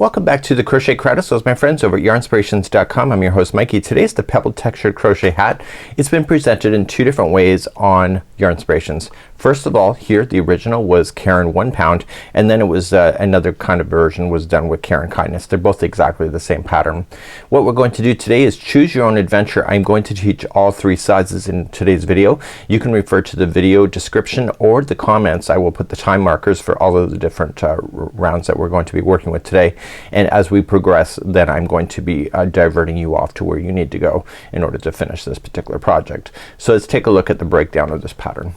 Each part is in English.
Welcome back to the Crochet Crowdsource, my friends over at yarnspirations.com. I'm your host Mikey. Today's the Pebble Texture Crochet Hat. It's been presented in two different ways on Yarnspirations. First of all, here the original was Caron 1 pound, and then it was another kind of version was done with Caron Kindness. They're both exactly the same pattern. What we're going to do today is choose your own adventure. I'm going to teach all three sizes in today's video. You can refer to the video description or the comments. I will put the time markers for all of the different rounds that we're going to be working with today. And as we progress, then I'm going to be diverting you off to where you need to go in order to finish this particular project. So let's take a look at the breakdown of this pattern.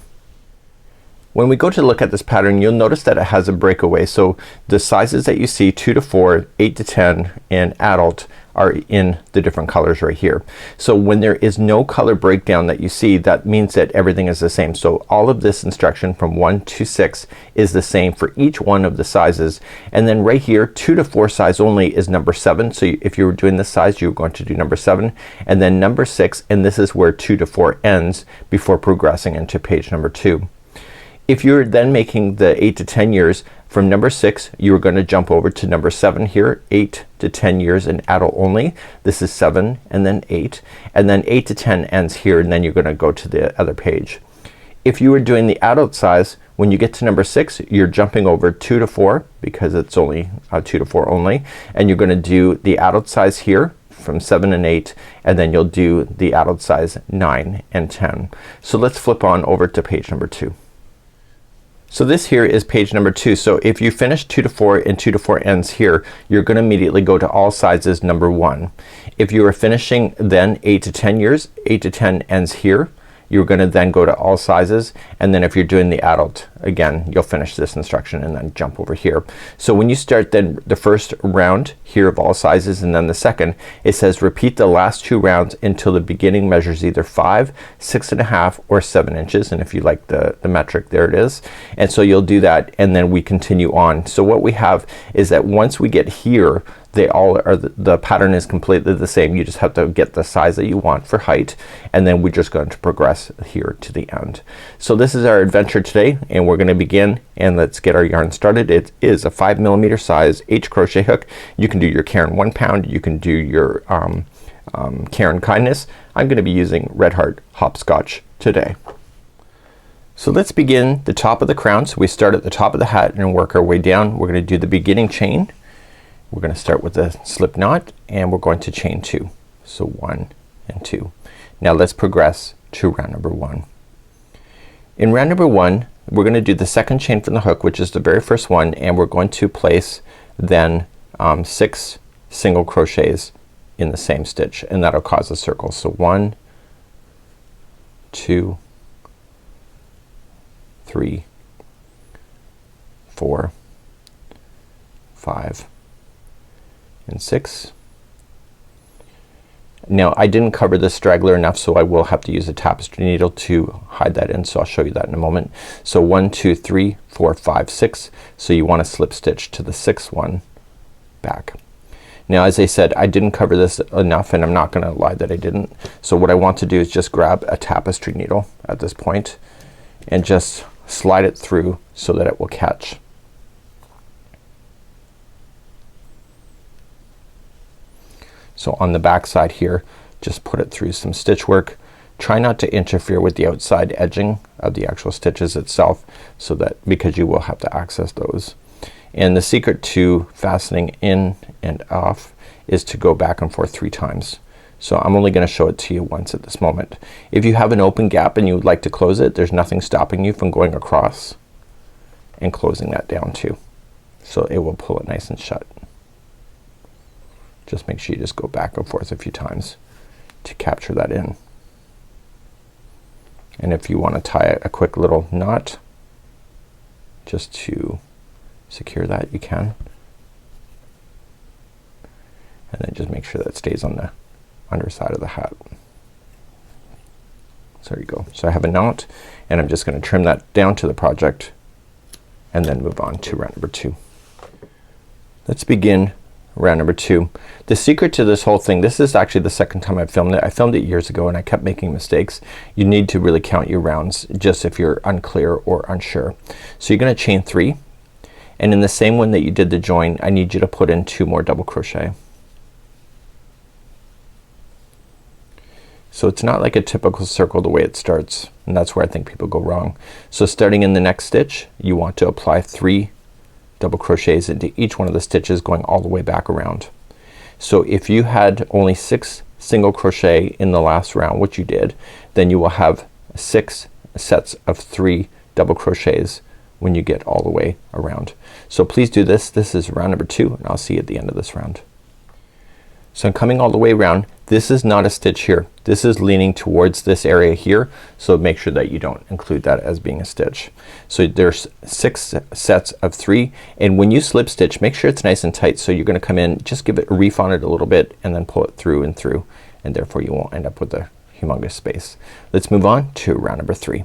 When we go to look at this pattern, you'll notice that it has a breakaway. So the sizes that you see 2 to 4, 8 to 10, and adult are in the different colors right here. So when there is no color breakdown that you see, that means that everything is the same. So all of this instruction from 1 to 6 is the same for each one of the sizes. And then right here 2 to 4 size only is number 7. So if you were doing this size, you're going to do number 7 and then number 6, and this is where 2 to 4 ends before progressing into page number 2. If you're then making the 8 to 10 years, from number 6 you're going to jump over to number 7 here, 8 to 10 years in adult only. This is 7 and then 8, and then 8 to 10 ends here, and then you're going to go to the other page. If you were doing the adult size, when you get to number 6 you're jumping over 2 to 4 because it's only 2 to 4 only, and you're going to do the adult size here from 7 and 8, and then you'll do the adult size 9 and 10. So let's flip on over to page number 2. So this here is page number 2. So if you finish 2 to 4 and 2 to 4 ends here, you're gonna immediately go to all sizes number 1. If you are finishing then 8 to 10 years, 8 to 10 ends here, you're gonna then go to all sizes, and then if you're doing the adult, again you'll finish this instruction and then jump over here. So when you start then the first round here of all sizes and then the second, it says repeat the last 2 rounds until the beginning measures either 5, 6.5, or 7 inches, and if you like the metric, there it is. And so you'll do that, and then we continue on. So what we have is that once we get here, they all are the pattern is completely the same. You just have to get the size that you want for height, and then we're just going to progress here to the end. So this is our adventure today, and we're gonna begin, and let's get our yarn started. It is a 5mm size H crochet hook. You can do your Caron 1 pound, you can do your Caron Kindness. I'm gonna be using Red Heart Hopscotch today. So let's begin the top of the crown. So we start at the top of the hat and work our way down. We're gonna do the beginning chain. We're gonna start with a slip knot, and we're going to chain 2. So 1 and 2. Now let's progress to round number 1. In round number 1 we're gonna do the second chain from the hook, which is the very first one, and we're going to place then 6 single crochets in the same stitch, and that'll cause a circle. So 1, 2, 3, 4, 5, and 6. Now I didn't cover this straggler enough, so I will have to use a tapestry needle to hide that in, so I'll show you that in a moment. So 1, 2, 3, 4, 5, 6. So you want to slip stitch to the 6th one back. Now as I said, I didn't cover this enough, and I'm not gonna lie that I didn't. So what I want to do is just grab a tapestry needle at this point and just slide it through so that it will catch. So on the back side here, just put it through some stitch work. Try not to interfere with the outside edging of the actual stitches itself, so that because you will have to access those. And the secret to fastening in and off is to go back and forth 3 times. So I'm only gonna show it to you once at this moment. If you have an open gap and you would like to close it, there's nothing stopping you from going across and closing that down too. So it will pull it nice and shut. Just make sure you just go back and forth a few times to capture that in. And if you want to tie a quick little knot just to secure that, you can. And then just make sure that stays on the underside of the hat. So there you go. So I have a knot, and I'm just gonna trim that down to the project and then move on to round number 2. Let's begin round number 2. The secret to this whole thing, this is actually the second time I've filmed it. I filmed it years ago and I kept making mistakes. You need to really count your rounds just if you're unclear or unsure. So you're gonna chain 3, and in the same one that you did the join, I need you to put in 2 more double crochet. So it's not like a typical circle the way it starts, and that's where I think people go wrong. So starting in the next stitch, you want to apply 3 double crochets into each one of the stitches going all the way back around. So if you had only 6 single crochet in the last round, which you did, then you will have 6 sets of 3 double crochets when you get all the way around. So please do this. This is round number 2, and I'll see you at the end of this round. So I'm coming all the way around. This is not a stitch here. This is leaning towards this area here, so make sure that you don't include that as being a stitch. So there's 6 sets of 3, and when you slip stitch, make sure it's nice and tight. So you're gonna come in, just give it a reef on it a little bit, and then pull it through and through, and therefore you won't end up with a humongous space. Let's move on to round number 3.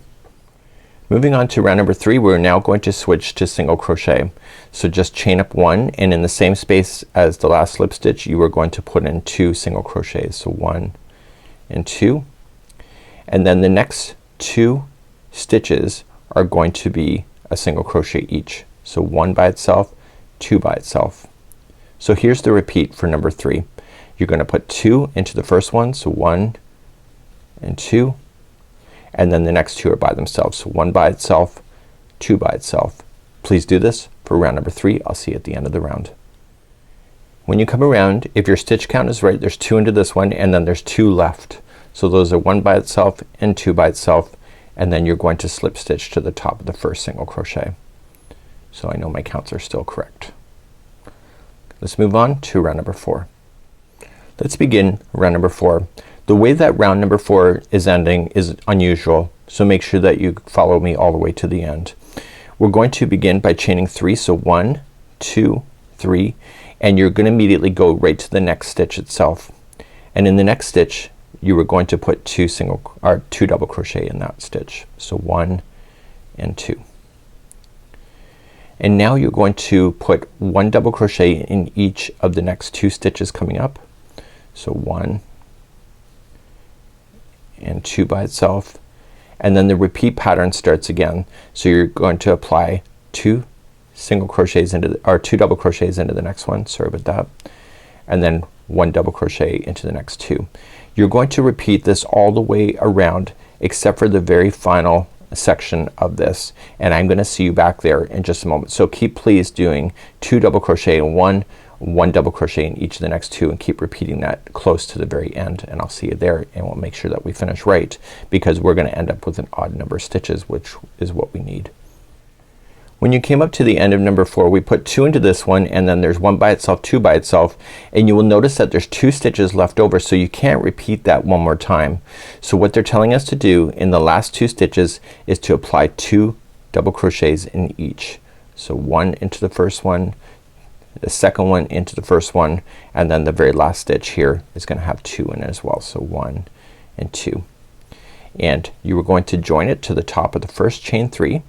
Moving on to round number 3, we're now going to switch to single crochet. So just chain up 1, and in the same space as the last slip stitch, you are going to put in 2 single crochets. So 1 and 2, and then the next 2 stitches are going to be a single crochet each. So 1 by itself, 2 by itself. So here's the repeat for number 3. You're gonna put 2 into the first one, so 1 and 2, and then the next 2 are by themselves. So 1 by itself, 2 by itself. Please do this for round number 3. I'll see you at the end of the round. When you come around, if your stitch count is right, there's 2 into this one, and then there's 2 left. So those are 1 by itself and 2 by itself, and then you're going to slip stitch to the top of the first single crochet. So I know my counts are still correct. Let's move on to round number 4. Let's begin round number 4. The way that round number 4 is ending is unusual, so make sure that you follow me all the way to the end. We're going to begin by chaining 3, so 1, 2, 3, and you're gonna immediately go right to the next stitch itself. And in the next stitch, you are going to put 2 double crochet in that stitch. So 1 and 2. And now you're going to put 1 double crochet in each of the next 2 stitches coming up. So 1 and 2 by itself, and then the repeat pattern starts again. So you're going to apply 2 single crochets into the, or 2 double crochets into the next one, sorry about that, and then 1 double crochet into the next 2. You're going to repeat this all the way around except for the very final section of this, and I'm gonna see you back there in just a moment. So keep please doing 2 double crochet in 1 double crochet in each of the next 2, and keep repeating that close to the very end, and I'll see you there, and we'll make sure that we finish right, because we're gonna end up with an odd number of stitches, which is what we need. When you came up to the end of number 4, we put 2 into this one, and then there's 1 by itself, 2 by itself, and you will notice that there's 2 stitches left over, so you can't repeat that one more time. So what they're telling us to do in the last 2 stitches is to apply 2 double crochets in each. So 1 into the first one, the second one into the first one, and then the very last stitch here is gonna have 2 in it as well. So 1 and 2, and you are going to join it to the top of the first chain 3,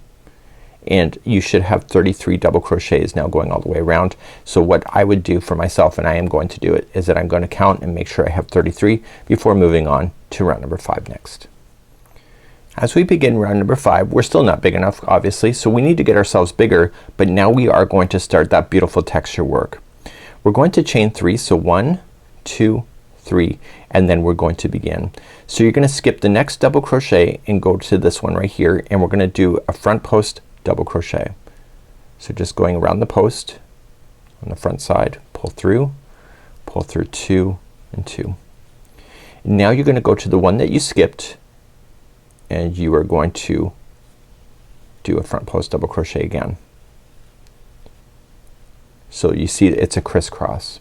and you should have 33 double crochets now going all the way around. So what I would do for myself, and I am going to do it, is that I'm going to count and make sure I have 33 before moving on to round number 5 next. As we begin round number 5, we're still not big enough obviously, so we need to get ourselves bigger, but now we are going to start that beautiful texture work. We're going to chain 3, so 1, 2, 3, and then we're going to begin. So you're gonna skip the next double crochet and go to this one right here, and we're gonna do a front post double crochet. So just going around the post on the front side, pull through 2 and 2. Now you're gonna go to the one that you skipped, and you are going to do a front post double crochet again. So you see it's a crisscross.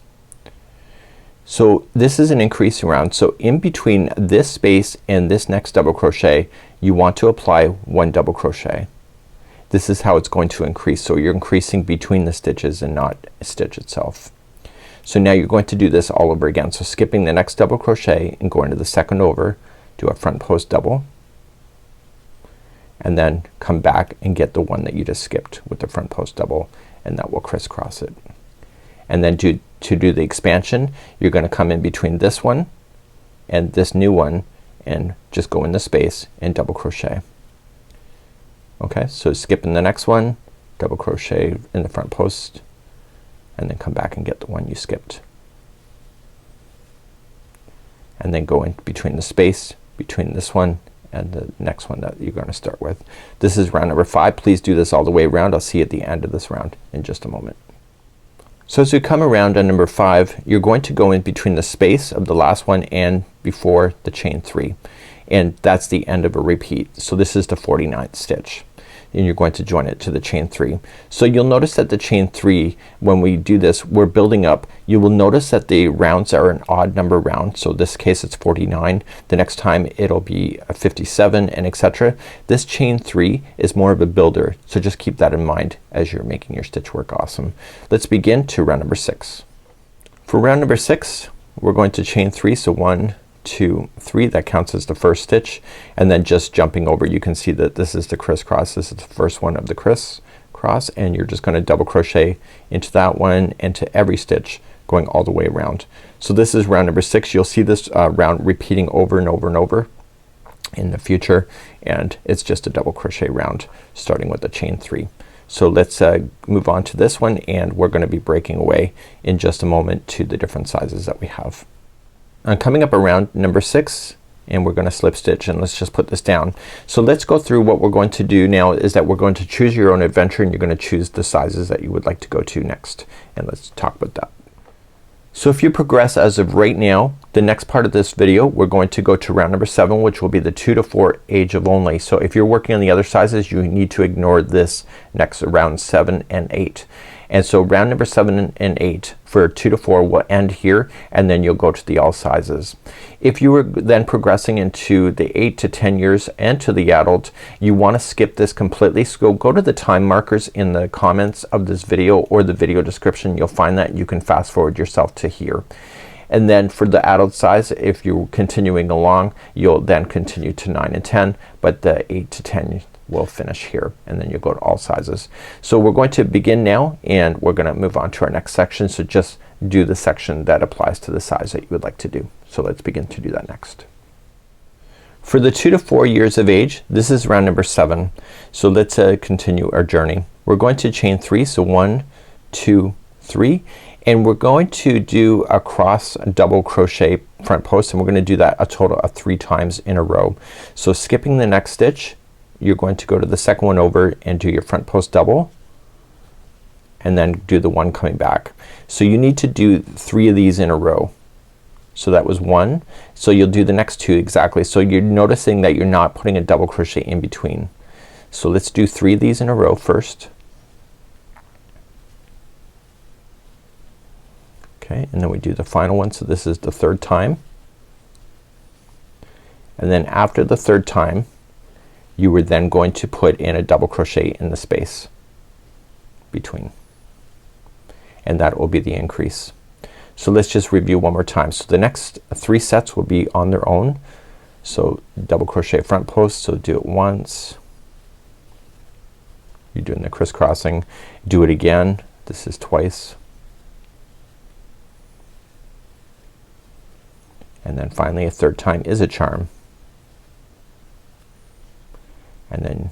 So this is an increasing round, so in between this space and this next double crochet you want to apply 1 double crochet. This is how it's going to increase, so you're increasing between the stitches and not a stitch itself. So now you're going to do this all over again. So skipping the next double crochet and going to the second over, do a front post double, and then come back and get the one that you just skipped with the front post double, and that will crisscross it. And then to do the expansion, you're gonna come in between this one and this new one and just go in the space and double crochet. Okay, so skipping the next one, double crochet in the front post, and then come back and get the one you skipped, and then go in between the space between this one and the next one that you're going to start with. This is round number 5. Please do this all the way around. I'll see you at the end of this round in just a moment. So as you come around on number 5, you're going to go in between the space of the last one and before the chain 3, and that's the end of a repeat. So this is the 49th stitch, and you're going to join it to the chain 3. So you'll notice that the chain 3, when we do this, we're building up. You will notice that the rounds are an odd number round. So this case it's 49. The next time it'll be 57, and etc. This chain 3 is more of a builder, so just keep that in mind as you're making your stitch work awesome. Let's begin to round number 6. For round number 6, we're going to chain 3. So 1, 2, 3, that counts as the first stitch, and then just jumping over, you can see that this is the crisscross. This is the first one of the crisscross, and you're just gonna double crochet into that one and to every stitch going all the way around. So this is round number 6. You'll see this round repeating over and over and over in the future, and it's just a double crochet round starting with the chain 3. So let's move on to this one, and we're gonna be breaking away in just a moment to the different sizes that we have. I'm coming up around number 6, and we're gonna slip stitch, and let's just put this down. So let's go through what we're going to do now is that we're going to choose your own adventure, and you're gonna choose the sizes that you would like to go to next, and let's talk about that. So if you progress as of right now, the next part of this video we're going to go to round number 7, which will be the 2 to 4 age of only. So if you're working on the other sizes, you need to ignore this next round 7 and 8. And so round number 7 and 8 for 2 to 4 will end here, and then you'll go to the all sizes. If you were then progressing into the 8 to 10 years and to the adult, you want to skip this completely. So go to the time markers in the comments of this video or the video description. You'll find that you can fast forward yourself to here. And then for the adult size, if you're continuing along, you'll then continue to 9 and 10, but the 8 to 10 will finish here, and then you go to all sizes. So we're going to begin now, and we're gonna move on to our next section. So just do the section that applies to the size that you would like to do. So let's begin to do that next. For the 2 to 4 years of age, this is round number 7. So let's continue our journey. We're going to chain 3. So 1, 2, 3, and we're going to do a cross double crochet front post, and we're gonna do that a total of 3 times in a row. So skipping the next stitch, you're going to go to the second one over and do your front post double, and then do the one coming back. So you need to do 3 of these in a row. So that was 1. So you'll do the next 2 exactly. So you're noticing that you're not putting a double crochet in between. So let's do 3 of these in a row first. Okay, and then we do the final one. So this is the 3rd time, and then after the 3rd time you were then going to put in a double crochet in the space between, and that will be the increase. So let's just review one more time. So the next 3 sets will be on their own. So double crochet front post, so do it once, you're doing the crisscrossing, do it again, this is twice, and then finally a 3rd time is a charm. And then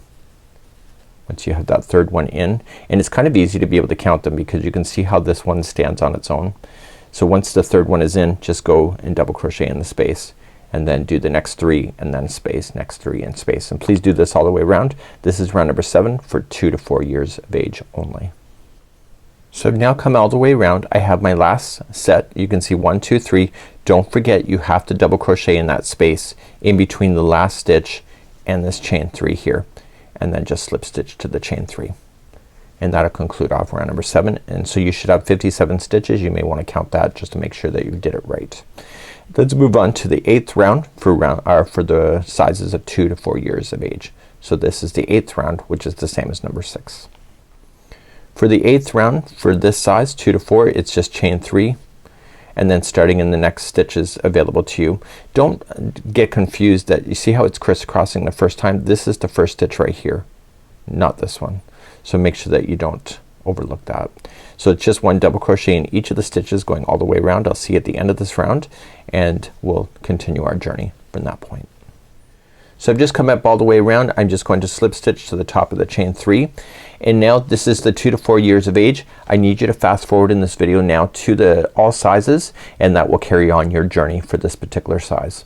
once you have that 3rd one in, and it's kind of easy to be able to count them because you can see how this one stands on its own. So once the 3rd one is in, just go and double crochet in the space, and then do the next 3 and then space, next 3 and space, and please do this all the way around. This is round number 7 for 2 to 4 years of age only. So I've now come all the way around. I have my last set. You can see 1, 2, 3. Don't forget you have to double crochet in that space in between the last stitch and this chain 3 here, and then just slip stitch to the chain 3, and that'll conclude off round number 7. And so you should have 57 stitches. You may want to count that just to make sure that you did it right. Let's move on to the 8th round for the sizes of 2 to 4 years of age. So this is the 8th round, which is the same as number 6. For the 8th round for this size 2 to 4, it's just chain 3, and then starting in the next stitches available to you. Don't get confused that you see how it's crisscrossing the first time. This is the first stitch right here, not this one. So make sure that you don't overlook that. So it's just 1 double crochet in each of the stitches going all the way around. I'll see you at the end of this round, and we'll continue our journey from that point. So I've just come up all the way around. I'm just going to slip stitch to the top of the chain 3, and now this is the 2 to 4 years of age. I need you to fast forward in this video now to the all sizes, and that will carry on your journey for this particular size.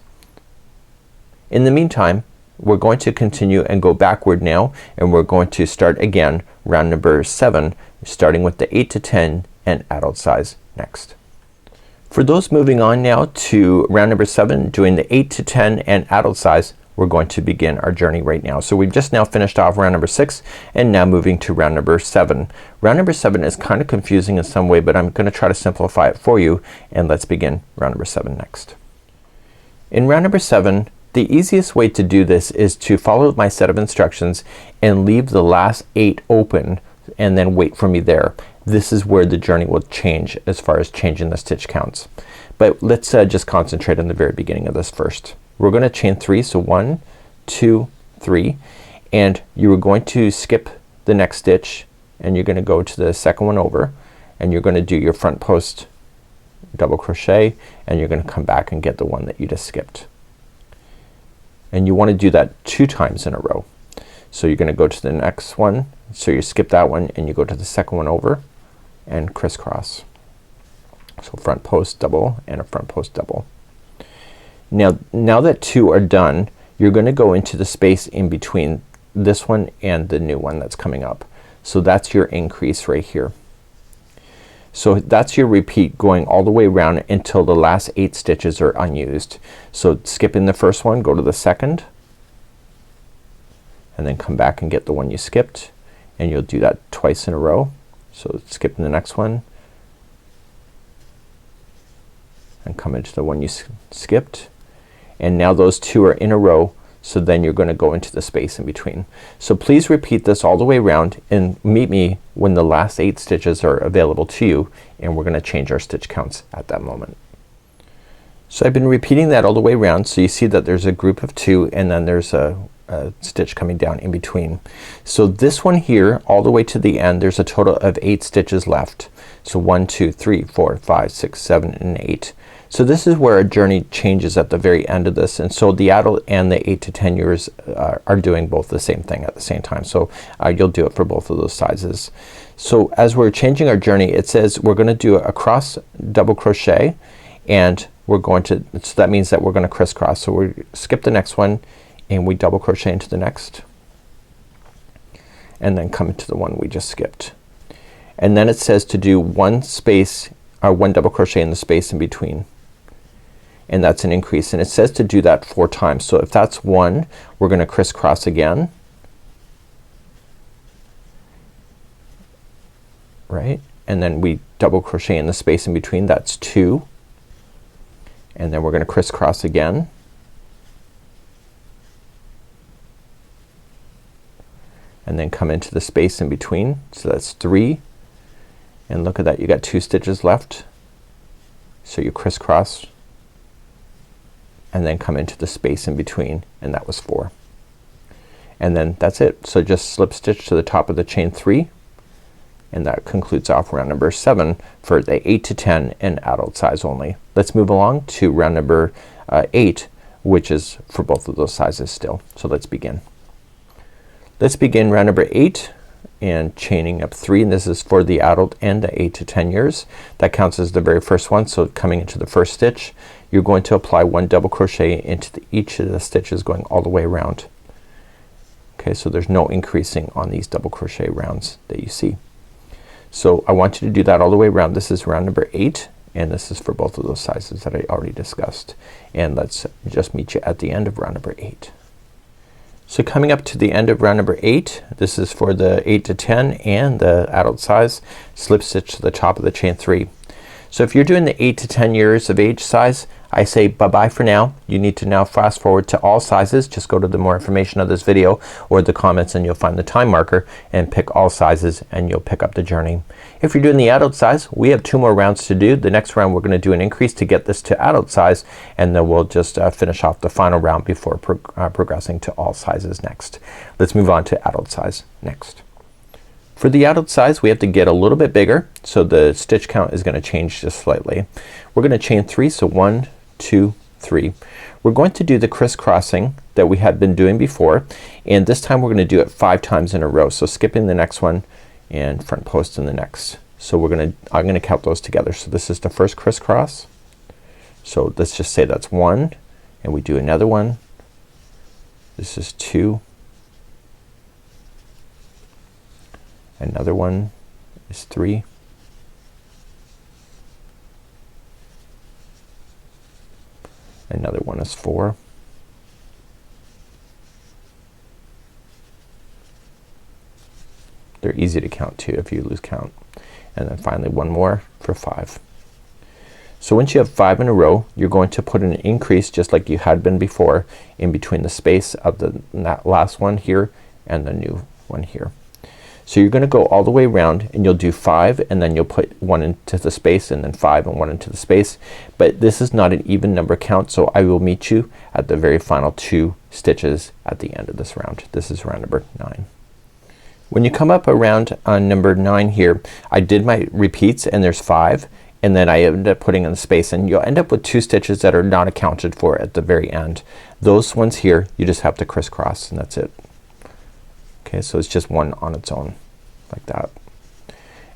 In the meantime, we're going to continue and go backward now, and we're going to start again round number 7, starting with the 8 to 10 and adult size next. For those moving on now to round number 7, doing the 8 to 10 and adult size, we're going to begin our journey right now. So we've just now finished off round number 6 and now moving to round number 7. Round number 7 is kind of confusing in some way, but I'm gonna try to simplify it for you, and let's begin round number 7 next. In round number 7, the easiest way to do this is to follow my set of instructions and leave the last 8 open and then wait for me there. This is where the journey will change as far as changing the stitch counts. But let's just concentrate on the very beginning of this first. We're gonna chain 3, so 1, 2, 3, and you are going to skip the next stitch, and you're gonna go to the second one over, and you're gonna do your front post double crochet, and you're gonna come back and get the one that you just skipped. And you want to do that 2 times in a row. So you're gonna go to the next one, so you skip that one and you go to the second one over and crisscross. So front post double and a front post double. Now that 2 are done, you're gonna go into the space in between this one and the new one that's coming up. So that's your increase right here. So that's your repeat going all the way around until the last 8 stitches are unused. So skipping the first one, go to the second, and then come back and get the one you skipped, and you'll do that twice in a row. So skipping the next one and come into the one you skipped, and now those 2 are in a row, so then you're gonna go into the space in between. So please repeat this all the way around and meet me when the last 8 stitches are available to you, and we're gonna change our stitch counts at that moment. So I've been repeating that all the way around, so you see that there's a group of 2 and then there's a stitch coming down in between. So this one here all the way to the end, there's a total of 8 stitches left. So 1, 2, 3, 4, 5, 6, 7 and 8. So this is where our journey changes at the very end of this, and so the adult and the 8 to 10 years are doing both the same thing at the same time. So you'll do it for both of those sizes. So as we're changing our journey, it says we're gonna do a cross double crochet, and we're going to, so that means that we're gonna crisscross. So we skip the next one and we double crochet into the next, and then come into the one we just skipped. And then it says to do one double crochet in the space in between, and that's an increase, and it says to do that 4 times. So if that's 1, we're gonna crisscross again, right, and then we double crochet in the space in between, that's 2, and then we're gonna crisscross again, and then come into the space in between, so that's 3, and look at that, you got 2 stitches left, so you crisscross and then come into the space in between, and that was 4, and then that's it. So just slip stitch to the top of the chain 3, and that concludes off round number 7 for the 8 to 10 and adult size only. Let's move along to round number 8, which is for both of those sizes still. So let's begin. Let's begin round number 8 and chaining up 3, and this is for the adult and the 8 to 10 years. That counts as the very first one. So coming into the first stitch, you're going to apply 1 double crochet into each of the stitches going all the way around. Okay, so there's no increasing on these double crochet rounds that you see. So I want you to do that all the way around. This is round number 8, and this is for both of those sizes that I already discussed. And let's just meet you at the end of round number 8. So coming up to the end of round number 8, this is for the 8 to 10 and the adult size, slip stitch to the top of the chain 3. So if you're doing the 8 to 10 years of age size, I say bye-bye for now. You need to now fast forward to all sizes. Just go to the more information of this video or the comments, and you'll find the time marker and pick all sizes, and you'll pick up the journey. If you're doing the adult size, we have 2 more rounds to do. The next round we're gonna do an increase to get this to adult size, and then we'll just finish off the final round before progressing to all sizes next. Let's move on to adult size next. For the adult size, we have to get a little bit bigger, so the stitch count is gonna change just slightly. We're gonna chain 3, so 1, 2, 3. We're going to do the crisscrossing that we had been doing before, and this time we're gonna do it 5 times in a row. So skipping the next one and front post in the next. So I'm gonna count those together. So this is the first crisscross. So let's just say that's 1, and we do another one. This is 2. Another one is 3. Another one is 4. They're easy to count too if you lose count. And then finally one more for 5. So once you have 5 in a row, you're going to put an increase just like you had been before in between the space of the last one here and the new one here. So you're gonna go all the way around and you'll do 5 and then you'll put 1 into the space and then 5 and 1 into the space. But this is not an even number count, so I will meet you at the very final 2 stitches at the end of this round. This is round number 9. When you come up around on number 9 here, I did my repeats and there's 5, and then I ended up putting in the space, and you'll end up with 2 stitches that are not accounted for at the very end. Those ones here you just have to crisscross and that's it. Okay, so it's just one on its own like that.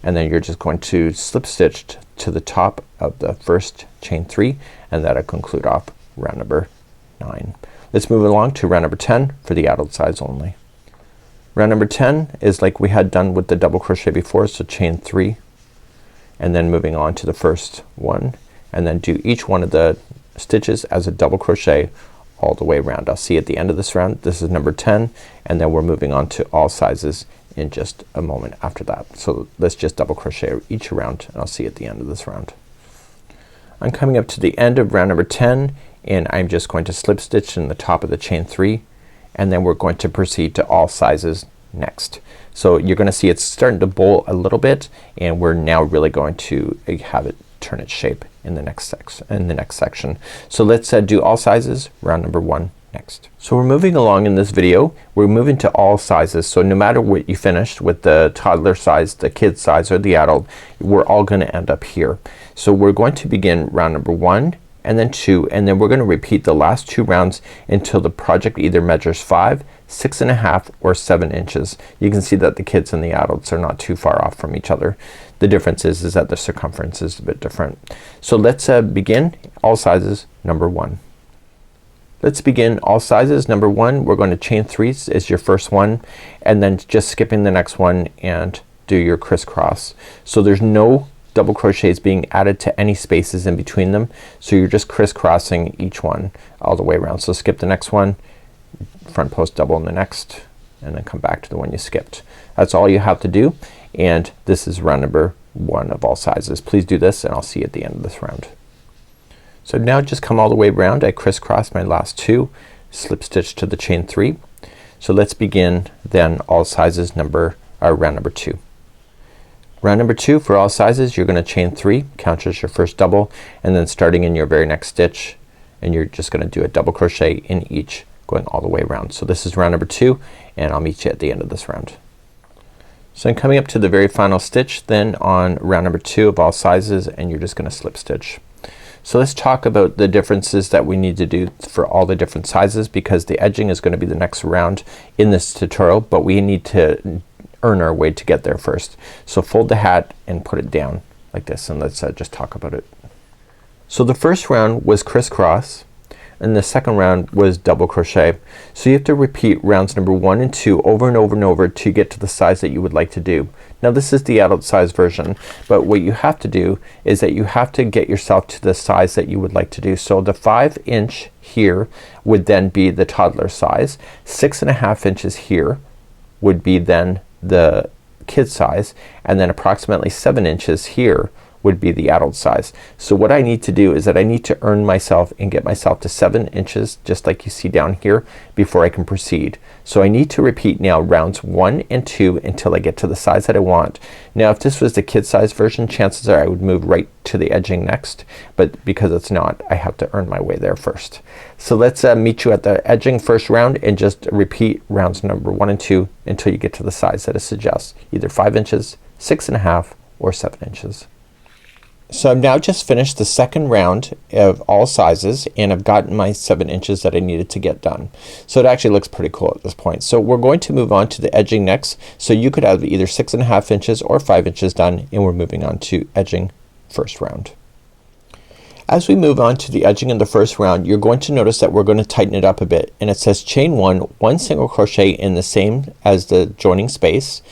And then you're just going to slip stitch to the top of the first chain 3, and that'll conclude off round number 9. Let's move along to round number 10 for the adult size only. Round number 10 is like we had done with the double crochet before, so chain 3 and then moving on to the first one, and then do each one of the stitches as a double crochet all the way around. I'll see at the end of this round. This is number 10, and then we're moving on to all sizes in just a moment after that. So let's just double crochet each round, and I'll see at the end of this round. I'm coming up to the end of round number 10, and I'm just going to slip stitch in the top of the chain 3, and then we're going to proceed to all sizes next. So you're gonna see it's starting to bowl a little bit, and we're now really going to have it turn its shape in the next section. So let's do all sizes round number 1 next. So we're moving along in this video. We're moving to all sizes, so no matter what you finished with the toddler size, the kid size, or the adult, we're all gonna end up here. So we're going to begin round number 1 and then 2, and then we're gonna repeat the last 2 rounds until the project either measures 5, 6.5, or 7 inches. You can see that the kids and the adults are not too far off from each other. The difference is that the circumference is a bit different. So let's begin all sizes number 1. Let's begin all sizes number 1. We're going to chain 3 as your first one, and then just skipping the next one and do your crisscross. So there's no double crochets being added to any spaces in between them, so you're just crisscrossing each one all the way around. So skip the next one, front post double in the next, and then come back to the one you skipped. That's all you have to do, and this is round number 1 of all sizes. Please do this, and I'll see you at the end of this round. So now just come all the way around. I crisscrossed my last 2, slip stitch to the chain 3. So let's begin then all sizes round number 2. Round number 2 for all sizes, you're gonna chain 3, count as your first double, and then starting in your very next stitch, and you're just gonna do a double crochet in each going all the way around. So this is round number 2, and I'll meet you at the end of this round. So I'm coming up to the very final stitch then on round number 2 of all sizes, and you're just gonna slip stitch. So let's talk about the differences that we need to do for all the different sizes, because the edging is gonna be the next round in this tutorial, but we need to earn our way to get there first. So fold the hat and put it down like this, and let's just talk about it. So the first round was crisscross, and the second round was double crochet. So you have to repeat rounds number 1 and 2 over and over and over to get to the size that you would like to do. Now this is the adult size version, but what you have to do is that you have to get yourself to the size that you would like to do. So the 5" here would then be the toddler size. 6.5 inches here would be then the kid size, and then approximately 7 inches here would be the adult size. So what I need to do is that I need to earn myself and get myself to 7 inches just like you see down here before I can proceed. So I need to repeat now rounds 1 and 2 until I get to the size that I want. Now if this was the kid size version, chances are I would move right to the edging next, but because it's not, I have to earn my way there first. So let's meet you at the edging first round and just repeat rounds number 1 and 2 until you get to the size that it suggests, either 5 inches, 6.5, or 7 inches. So I've now just finished the second round of all sizes and I've gotten my 7 inches that I needed to get done. So it actually looks pretty cool at this point. So we're going to move on to the edging next. So you could have either 6.5 inches or 5 inches done, and we're moving on to edging first round. As we move on to the edging in the first round, you're going to notice that we're going to tighten it up a bit, and it says chain 1 single crochet in the same as the joining space.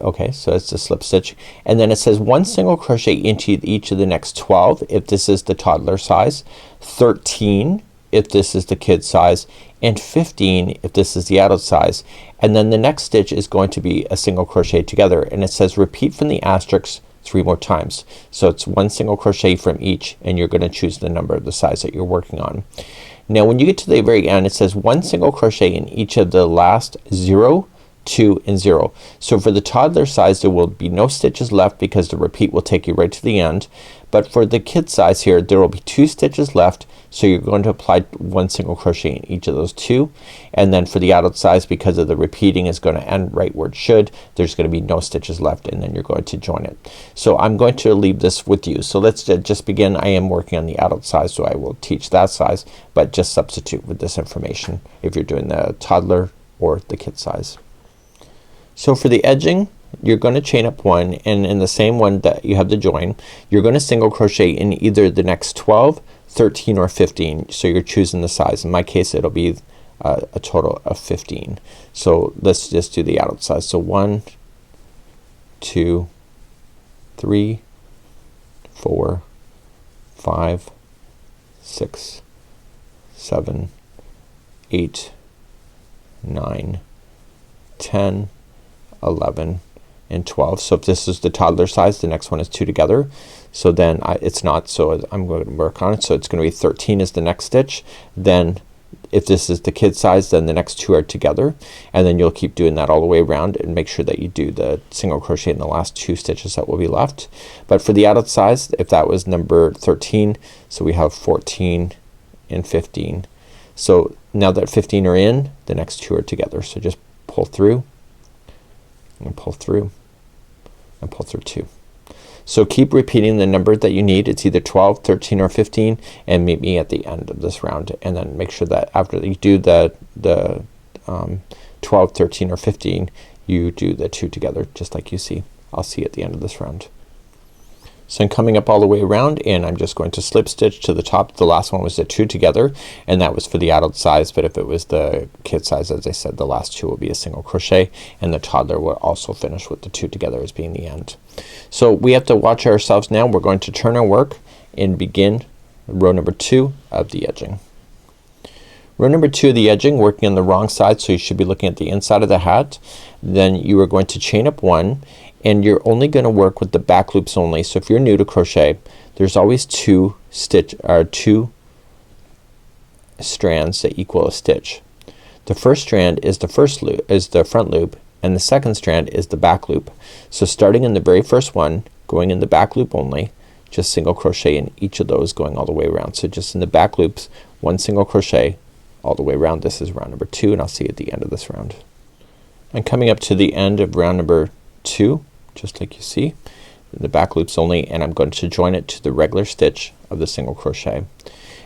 Okay, so it's a slip stitch, and then it says 1 single crochet into each of the next 12 if this is the toddler size, 13 if this is the kid size, and 15 if this is the adult size. And then the next stitch is going to be a single crochet together, and it says repeat from the asterisk 3 more times. So it's 1 single crochet from each, and you're gonna choose the number of the size that you're working on. Now when you get to the very end, it says 1 single crochet in each of the last 0, 2 and 0. So for the toddler size there will be no stitches left because the repeat will take you right to the end. But for the kid size here there will be 2 stitches left, so you're going to apply 1 single crochet in each of those 2. And then for the adult size, because of the repeating is going to end right where it should, there's going to be no stitches left, and then you're going to join it. So I'm going to leave this with you. So let's just begin. I am working on the adult size, so I will teach that size, but just substitute with this information if you're doing the toddler or the kid size. So for the edging, you're going to chain up 1, and in the same one that you have the join, you're going to single crochet in either the next 12, 13 or 15. So you're choosing the size. In my case it'll be a total of 15. So let's just do the adult size. So 1, 2, 3, 4, 5, 6, 7, 8, 9, 10, 11 and 12. So if this is the toddler size, the next one is 2 together. So then it's not, so I'm going to work on it. So it's going to be 13 is the next stitch. Then if this is the kid size, then the next 2 are together, and then you'll keep doing that all the way around, and make sure that you do the single crochet in the last 2 stitches that will be left. But for the adult size, if that was number 13, so we have 14 and 15. So now that 15 are in, the next 2 are together. So just pull through and pull through and pull through 2. So keep repeating the number that you need. It's either 12, 13 or 15, and meet me at the end of this round, and then make sure that after you do the 12, 13 or 15, you do the 2 together just like you see. I'll see you at the end of this round. So I'm coming up all the way around, and I'm just going to slip stitch to the top. The last one was the 2 together, and that was for the adult size, but if it was the kid size, as I said, the last 2 will be a single crochet, and the toddler will also finish with the 2 together as being the end. So we have to watch ourselves now. We're going to turn our work and begin row number 2 of the edging. Row number 2 of the edging, working on the wrong side, so you should be looking at the inside of the hat. Then you are going to chain up 1, and you're only going to work with the back loops only. So if you're new to crochet, there's always 2 strands that equal a stitch. The first strand is the front loop, and the second strand is the back loop. So starting in the very first one, going in the back loop only, just single crochet in each of those going all the way around. So just in the back loops, 1 single crochet all the way around. This is round number 2, and I'll see you at the end of this round. I'm coming up to the end of round number 2, just like you see, the back loops only, and I'm going to join it to the regular stitch of the single crochet,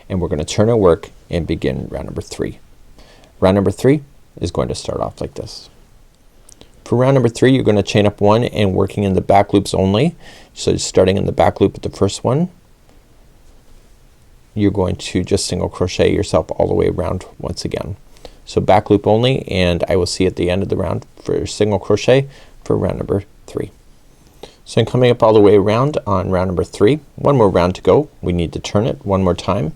and we're going to turn our work and begin round number 3. Round number 3 is going to start off like this. For round number 3, you're going to chain up 1 and working in the back loops only. So starting in the back loop at the first one, you're going to just single crochet yourself all the way around once again. So back loop only, and I will see at the end of the round for single crochet for round number 3. So I'm coming up all the way around on round number 3. One more round to go. We need to turn it one more time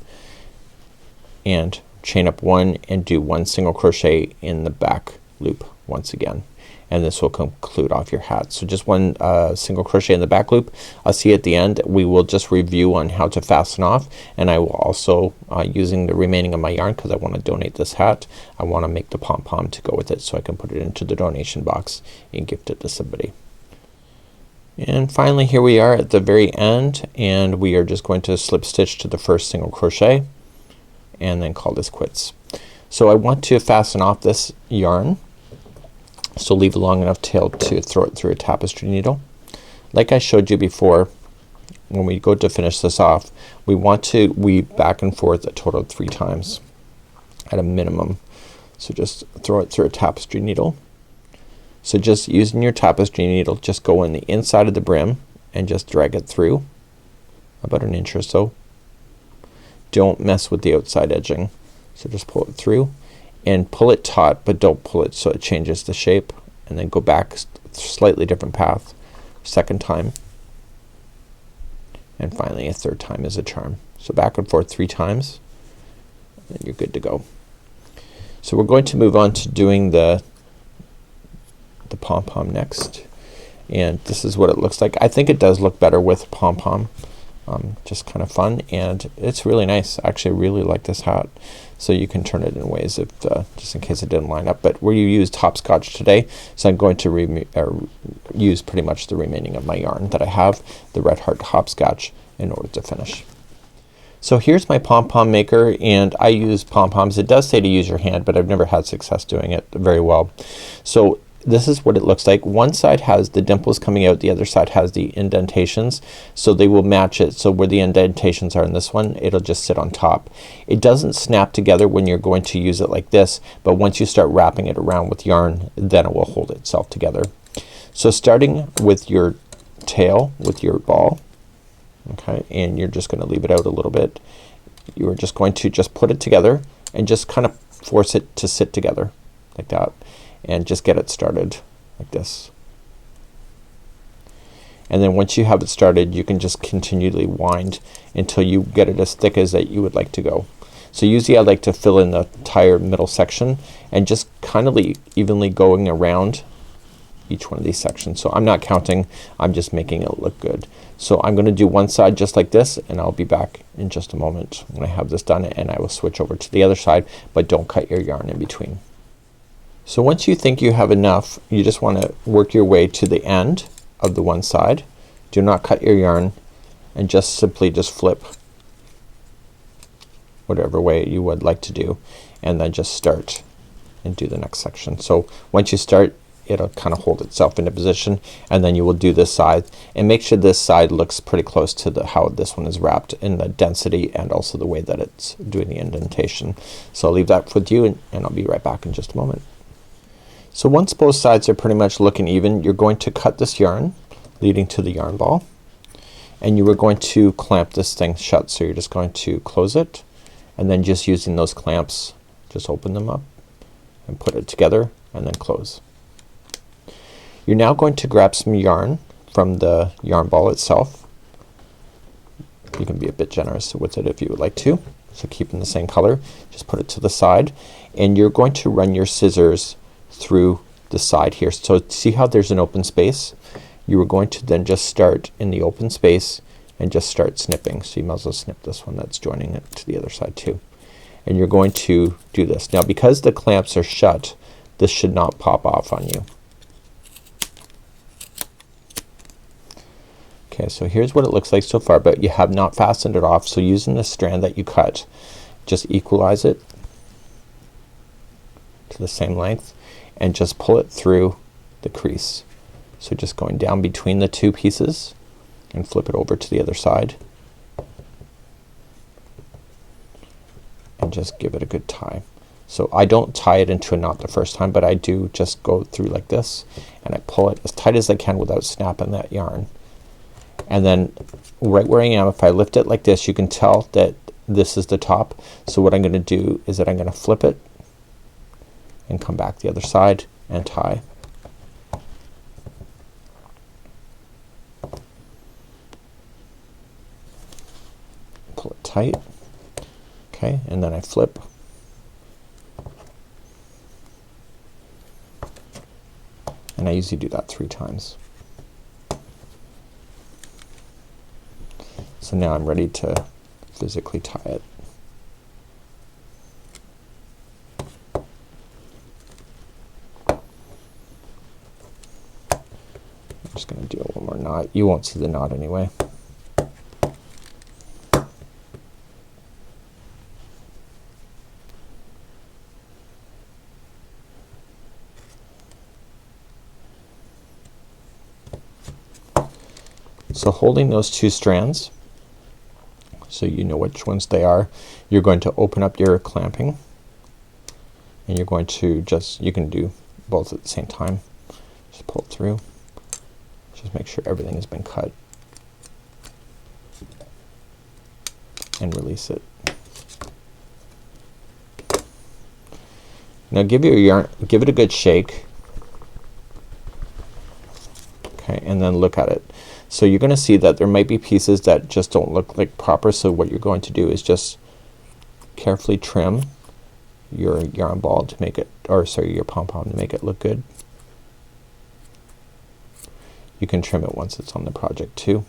and chain up 1 and do 1 single crochet in the back loop once again, and this will conclude off your hat. So just 1 single crochet in the back loop. I'll see you at the end. We will just review on how to fasten off, and I will also using the remaining of my yarn, because I want to donate this hat, I want to make the pom pom to go with it, so I can put it into the donation box and gift it to somebody. And finally here we are at the very end, and we are just going to slip stitch to the first single crochet and then call this quits. So I want to fasten off this yarn, so leave a long enough tail to throw it through a tapestry needle. Like I showed you before, when we go to finish this off, we want to weave back and forth a total of 3 times at a minimum. So just throw it through a tapestry needle. So just using your tapestry needle, just go in the inside of the brim and just drag it through about an inch or so. Don't mess with the outside edging. So just pull it through and pull it taut, but don't pull it so it changes the shape, and then go back slightly different path, second time, and finally a third time is a charm. So back and forth 3 times, and then you're good to go. So we're going to move on to doing the pom-pom next, and this is what it looks like. I think it does look better with pom-pom. Just kind of fun, and it's really nice. I actually really like this hat. So you can turn it in ways if just in case it didn't line up, but we used hopscotch today, so I'm going to use pretty much the remaining of my yarn that I have, the Red Heart hopscotch, in order to finish. So here's my pom-pom maker, and I use pom-poms. It does say to use your hand, but I've never had success doing it very well. So this is what it looks like. One side has the dimples coming out, the other side has the indentations, so they will match it. So where the indentations are in this one, it'll just sit on top. It doesn't snap together when you're going to use it like this, but once you start wrapping it around with yarn, then it will hold itself together. So starting with your tail with your ball, okay, and you're just gonna leave it out a little bit. You are just going to just put it together and just kind of force it to sit together like that, and just get it started like this. And then once you have it started, you can just continually wind until you get it as thick as that you would like to go. So usually I like to fill in the entire middle section and just kind of evenly going around each one of these sections. So I'm not counting, I'm just making it look good. So I'm gonna do one side just like this, and I'll be back in just a moment when I have this done, and I will switch over to the other side, but don't cut your yarn in between. So once you think you have enough, you just want to work your way to the end of the one side. Do not cut your yarn, and just simply just flip whatever way you would like to do, and then just start and do the next section. So once you start, it'll kind of hold itself into position, and then you will do this side, and make sure this side looks pretty close to the how this one is wrapped in the density and also the way that it's doing the indentation. So I'll leave that with you, and I'll be right back in just a moment. So once both sides are pretty much looking even, you're going to cut this yarn leading to the yarn ball, and you are going to clamp this thing shut. So you're just going to close it, and then just using those clamps, just open them up and put it together, and then close. You're now going to grab some yarn from the yarn ball itself. You can be a bit generous with it if you would like to. So keeping the same color, just put it to the side, and you're going to run your scissors through the side here. So see how there's an open space? You are going to then just start in the open space and just start snipping. So you might as well snip this one that's joining it to the other side too. And you're going to do this. Now because the clamps are shut, this should not pop off on you. Okay, so here's what it looks like so far, but you have not fastened it off. So using the strand that you cut, just equalize it to the same length and just pull it through the crease. So just going down between the two pieces and flip it over to the other side and just give it a good tie. So I don't tie it into a knot the first time, but I do just go through like this, and I pull it as tight as I can without snapping that yarn. And then right where I am, if I lift it like this, you can tell that this is the top. So what I'm gonna do is that I'm gonna flip it and come back the other side and tie. Pull it tight. Okay, and then I flip. And I usually do that 3 times. So now I'm ready to physically tie it. I'm just gonna do one more knot. You won't see the knot anyway. So holding those two strands so you know which ones they are, you're going to open up your clamping and you're going to just, you can do both at the same time. Just pull it through. Just make sure everything has been cut and release it. Now give your yarn, give it a good shake. Okay, and then look at it. So you're gonna see that there might be pieces that just don't look like proper, so what you're going to do is just carefully trim your yarn ball to make it, or sorry, your pom pom to make it look good. You can trim it once it's on the project too.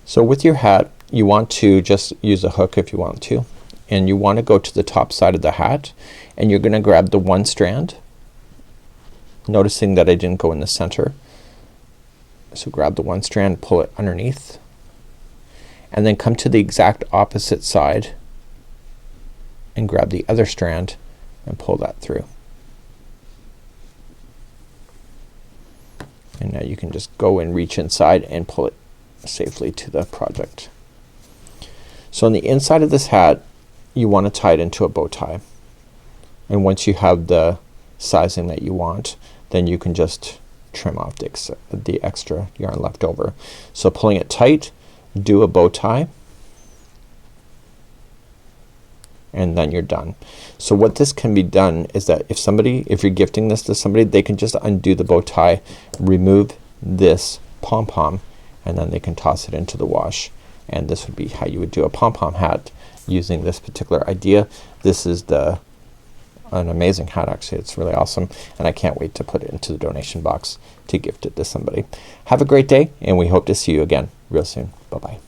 So with your hat you want to just use a hook if you want to, and you want to go to the top side of the hat and you're gonna grab the one strand, noticing that I didn't go in the center. So grab the one strand, pull it underneath, and then come to the exact opposite side and grab the other strand and pull that through. And now you can just go and reach inside and pull it safely to the project. So on the inside of this hat you want to tie it into a bow tie, and once you have the sizing that you want, then you can just trim off the extra yarn left over. So pulling it tight, do a bow tie, and then you're done. So what this can be done is that if you're gifting this to somebody, they can just undo the bow tie, remove this pom pom, and then they can toss it into the wash. And this would be how you would do a pom pom hat using this particular idea. This is an amazing hat actually. It's really awesome and I can't wait to put it into the donation box to gift it to somebody. Have a great day and we hope to see you again real soon. Bye bye.